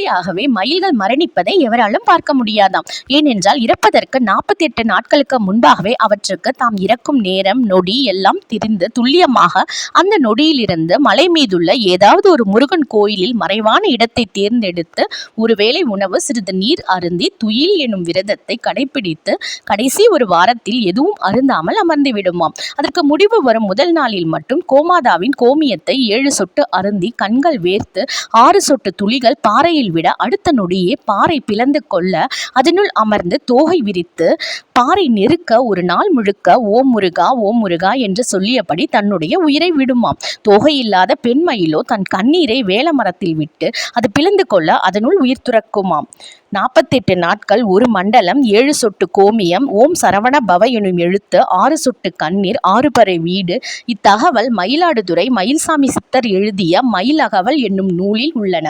இயற்கையாகவே மயில்கள் மரணிப்பதை எவராலும் பார்க்க முடியாதாம். ஏனென்றால் இறப்பதற்கு 48 நாட்களுக்கு முன்பாகவே அவற்றுக்கு தாம் இறக்கும் நேரம் நொடி எல்லாம் தெரிந்து துல்லியமாக அந்த நொடியிலிருந்து மலை மீதுள்ள ஏதாவது ஒரு முருகன் கோயிலில் மறைவான இடத்தை தேர்ந்தெடுத்து ஒருவேளை உணவு சிறிது நீர் அருந்தி துயில் எனும் விரதத்தை கடைபிடித்து கடைசி ஒரு வாரத்தில் எதுவும் அருந்தாமல் அமர்ந்து விடுமாம். அதற்கு முடிவு வரும் முதல் நாளில் மட்டும் கோமாதாவின் கோமியத்தை 7 சொட்டு அருந்தி கண்கள் வேர்த்து 6 சொட்டு துளிகள் பாறையில் விட அடுத்த நொடியே பாறை பிளந்து கொள்ள அதனுள் அமர்ந்து தோகை விரித்து பாறை நெருக்க ஒரு நாள் முழுக்க ஓம் முருகா ஓம் முருகா என்று சொல்லியபடி தன்னுடைய உயிரை விடுமாம். தோகை இல்லாத பெண் மயிலோ தன் கண்ணீரை வேல மரத்தில் விட்டு அது பிளந்து கொள்ள அதனுள் உயிர் துறக்குமாம். 48 நாட்கள் ஒரு மண்டலம் 7 சொட்டு கோமியம் ஓம் சரவண பவ எனும் எழுத்து 6 சொட்டு கண்ணீர் 6 பறை வீடு. இத்தகவல் மயிலாடுதுறை மயில்சாமி சித்தர் எழுதிய மயில் அகவல் என்னும் நூலில் உள்ளன.